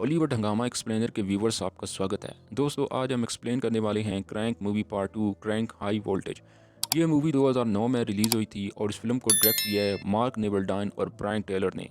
Hollywood हंगामा explainer के viewers आपका स्वागत है। दोस्तों, आज हम एक्सप्लेन करने वाले हैं crank movie part 2 crank high voltage. ये मूवी 2009 में रिलीज़ हुई थी और इस फिल्म को डायरेक्ट किया है मार्क नेवल्डाइन और ब्रायन टेलर ने।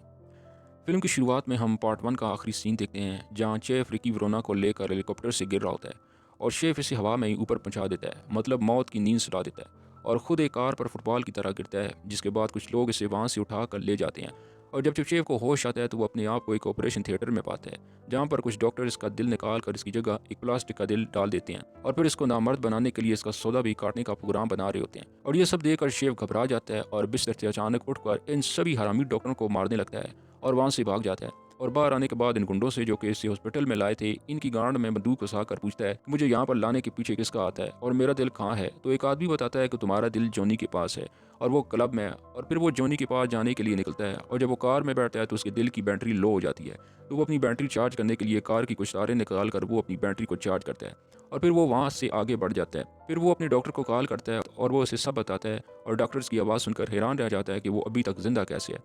फिल्म की शुरुआत में हम पार्ट 1 का आखिरी सीन देखते हैं जहाँ शेफ रिकी वरोना को लेकर हेलीकॉप्टर से गिर रहा होता है और शेफ इसे हवा में ही ऊपर पहुंचा देता है, मतलब मौत की नींद सुला देता है और ख़ुद एक कार पर फुटबॉल की तरह गिरता है, जिसके बाद कुछ लोग इसे वहाँ से उठा कर ले जाते हैं। और जब शेफ को होश आता है तो वो अपने आप को एक ऑपरेशन थिएटर में पाता है जहाँ पर कुछ डॉक्टर इसका दिल निकाल कर इसकी जगह एक प्लास्टिक का दिल डाल देते हैं और फिर इसको नामर्द बनाने के लिए इसका सौदा भी काटने का प्रोग्राम बना रहे होते हैं। और ये सब देखकर शेफ घबरा जाता है और बिस्तर से अचानक उठकर इन सभी हरामी डॉक्टरों को मारने लगता है और वहाँ से भाग जाता है। और बाहर आने के बाद इन गुंडों से जो कि इसे हॉस्पिटल में लाए थे, इनकी गांड में बंदूक घुसा कर पूछता है कि मुझे यहाँ पर लाने के पीछे किसका हाथ है और मेरा दिल कहाँ है। तो एक आदमी बताता है कि तुम्हारा दिल जॉनी के पास है और वो क्लब में है। और फिर वो जॉनी के पास जाने के लिए निकलता है और जब वो कार में बैठता है तो उसके दिल की बैटरी लो हो जाती है। तो वो अपनी बैटरी चार्ज करने के लिए कार की कुछ तारें निकाल कर वो अपनी बैटरी को चार्ज करता है और फिर वो वहाँ से आगे बढ़ जाता है। फिर वो अपने डॉक्टर को कॉल करता है और वो उसे सब बताता है और डॉक्टर्स की आवाज़ सुनकर हैरान रह जाता है कि वो अभी तक जिंदा कैसे है।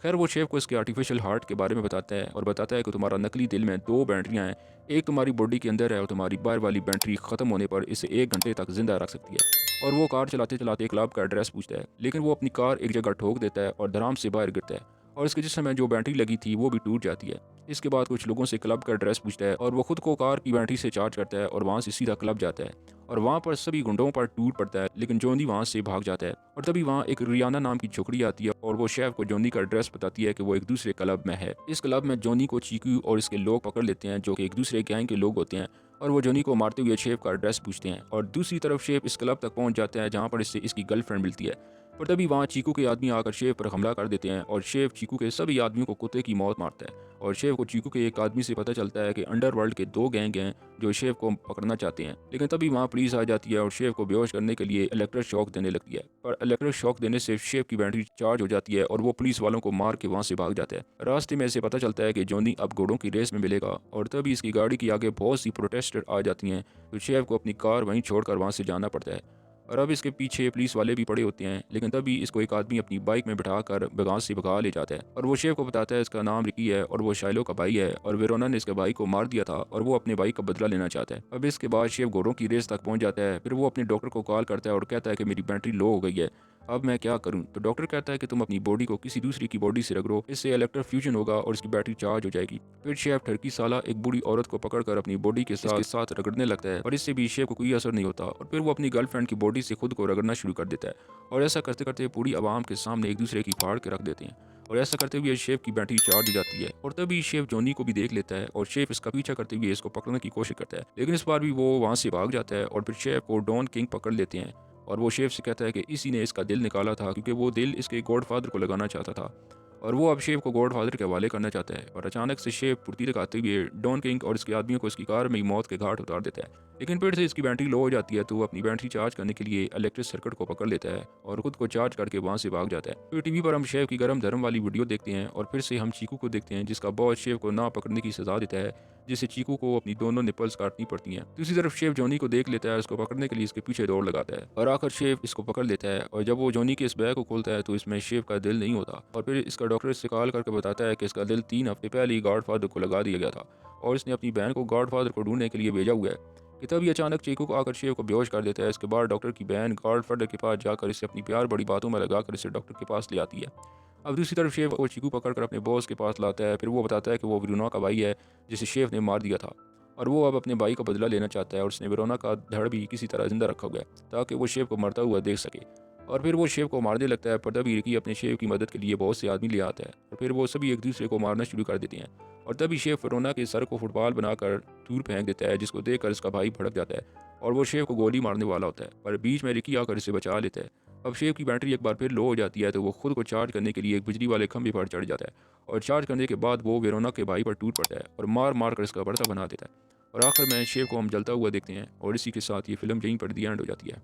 खैर, वो शेफ को इसके आर्टिफिशियल हार्ट के बारे में बताता है और बताता है कि तुम्हारा नकली दिल में दो बैटरियां हैं, एक तुम्हारी बॉडी के अंदर है और तुम्हारी बाहर वाली बैटरी खत्म होने पर इसे 1 घंटे तक जिंदा रख सकती है। और वो कार चलाते चलाते क्लब का एड्रेस पूछता है, लेकिन वो अपनी कार एक जगह ठोक देता है और धड़ाम से बाहर गिरता है और इसके जिस्म में जो बैटरी लगी थी वो भी टूट जाती है। इसके बाद कुछ लोगों से क्लब का एड्रेस पूछता है और वो खुद को कार की बैटरी से चार्ज करता है और वहाँ से सीधा क्लब जाता है और वहाँ पर सभी गुंडों पर टूट पड़ता है, लेकिन जोनी वहाँ से भाग जाता है। और तभी वहाँ एक रियाना नाम की छोकरी आती है और वो शेफ को जोनी का एड्रेस बताती है कि वो एक दूसरे क्लब में है। इस क्लब में जोनी को चीकू और इसके लोग पकड़ लेते हैं जो कि एक दूसरे गैंग के लोग होते हैं और वो जोनी को मारते हुए शेफ का एड्रेस पूछते हैं। और दूसरी तरफ शेफ इस क्लब तक पहुंच जाता है जहाँ पर इससे इसकी गर्लफ्रेंड मिलती है। पर तभी वहाँ चीकू के आदमी आकर शेफ पर हमला कर देते हैं और शेफ चीकू के सभी आदमियों को कुत्ते की मौत मारता है। और शेफ को चीकू के एक आदमी से पता चलता है कि अंडरवर्ल्ड के दो गैंग हैं जो शेफ को पकड़ना चाहते हैं, लेकिन तभी वहाँ पुलिस आ जाती है और शेफ को बेहोश करने के लिए इलेक्ट्रिक शॉक देने लगती है। पर इलेक्ट्रिक शॉक देने से शेफ की बैटरी चार्ज हो जाती है और वो पुलिस वालों को मार के वहाँ से भाग जाता है। रास्ते में इसे पता चलता है कि जोनी अब घोड़ों की रेस में मिलेगा और तभी इसकी गाड़ी की आगे बहुत सी प्रोटेस्टर आ जाती हैं, तो शेफ को अपनी कार वहीं छोड़कर वहाँ से जाना पड़ता है। और अब इसके पीछे पुलिस वाले भी पड़े होते हैं, लेकिन तभी इसको एक आदमी अपनी बाइक में बिठाकर बगान से भगा ले जाता है और वो शेफ को बताता है इसका नाम रिकी है और वो शाइलो का भाई है और वेरोना ने इसके भाई को मार दिया था और वो अपने भाई का बदला लेना चाहता है। अब इसके बाद शेफ घोड़ों की रेस तक पहुंच जाता है। फिर वो अपने डॉक्टर को कॉल करता है और कहता है कि मेरी बैटरी लो हो गई है, अब मैं क्या करूं। तो डॉक्टर कहता है कि तुम अपनी बॉडी को किसी दूसरी की बॉडी से रगड़ो, इससे इलेक्ट्रिक फ्यूजन होगा और इसकी बैटरी चार्ज हो जाएगी। फिर शेफ ठरकी साला एक बूढ़ी औरत को पकड़कर अपनी बॉडी के साथ रगड़ने लगता है और इससे भी शेफ को कोई असर नहीं होता और फिर वो अपनी गर्लफ्रेंड की बॉडी से खुद को रगड़ना शुरू कर देता है और ऐसा करते करते पूरी आवाम के सामने एक दूसरे की फाड़ के रख देते हैं। और ऐसा करते हुए शेफ की बैटरी चार्ज हो जाती है और तभी शेफ जोनी को भी देख लेता है और शेफ इसका पीछा करते हुए इसको पकड़ने की कोशिश करता है, लेकिन इस बार भी वो वहाँ से भाग जाता है और फिर शेफ को डॉन किंग पकड़ लेते हैं और वो शेफ से कहता है कि इसी ने इसका दिल निकाला था क्योंकि वो दिल इसके गॉडफादर को लगाना चाहता था और वो अब शेफ को गॉडफादर के हवाले करना चाहता है। और अचानक से शेफ फुर्ती दिखाते हुए डॉन किंग और इसके आदमियों को इसकी कार में ही मौत के घाट उतार देता है, लेकिन फिर से इसकी बैटरी लो हो जाती है तो वो अपनी बैटरी चार्ज करने के लिए इलेक्ट्रिक सर्किट को पकड़ लेता है और खुद को चार्ज करके वहाँ से भाग जाता है। फिर टीवी पर हम शेफ की गर्म धर्म वाली वीडियो देखते हैं और फिर से हम चीकू को देखते हैं जिसका बॉस शेफ को ना पकड़ने की सजा देता है, जिससे चीकू को अपनी दोनों निपल्स काटनी पड़ती हैं। दूसरी तरफ शेफ जोनी को देख लेता है, उसको पकड़ने के लिए इसके पीछे दौड़ लगाता है और आकर शेफ इसको पकड़ लेता है और जब वो जोनी के इस बैग को खोलता है तो इसमें शेफ का दिल नहीं होता और फिर इसका डॉक्टर इससे कॉल करके बताता है कि इसका दिल 3 हफ्ते पहले ही गॉडफादर को लगा दिया गया था और इसने अपनी बहन को गॉडफादर को ढूंढने के लिए भेजा हुआ है। कि तभी अचानक चीकू को आकर शेफ को बेहोश कर देता है। इसके बाद डॉक्टर की बहन गॉडफादर के पास जाकर इसे अपनी प्यार बड़ी बातों में लगाकर इसे डॉक्टर के पास ले आती है। अब दूसरी तरफ शेफ को चीकू पकड़कर अपने बॉस के पास लाता है। फिर वो बताता है कि वो वेरोना का भाई है जिसे शेफ ने मार दिया था और वो अब अपने भाई का बदला लेना चाहता है और उसने वेरोना का धड़ भी किसी तरह जिंदा रखा हुआ है ताकि वो शेफ को मरता हुआ देख सके। और फिर वो शेफ को मारने लगता है, पर तभी रिकी अपने शेफ की मदद के लिए बहुत से आदमी ले आता है और फिर वो सभी एक दूसरे को मारना शुरू कर देते हैं। और तभी शेफ वेरोना के सर को फुटबॉल बनाकर दूर फेंक देता है, जिसको देखकर इसका भाई भड़क जाता है और वो शेफ को गोली मारने वाला होता है, पर बीच में रिकी आकर इसे बचा लेता है। अब शेफ की बैटरी एक बार फिर लो हो जाती है तो वो खुद को चार्ज करने के लिए एक बिजली वाले खंभे पर चढ़ जाता है और चार्ज करने के बाद वो वेरोना के भाई पर टूट पड़ता है और मार मार कर इसका बर्ता बना देता है। और आखिर में शेफ को हम जलता हुआ देखते हैं और इसी के साथ ये फिल्म यहीं पर दी एंड हो जाती है।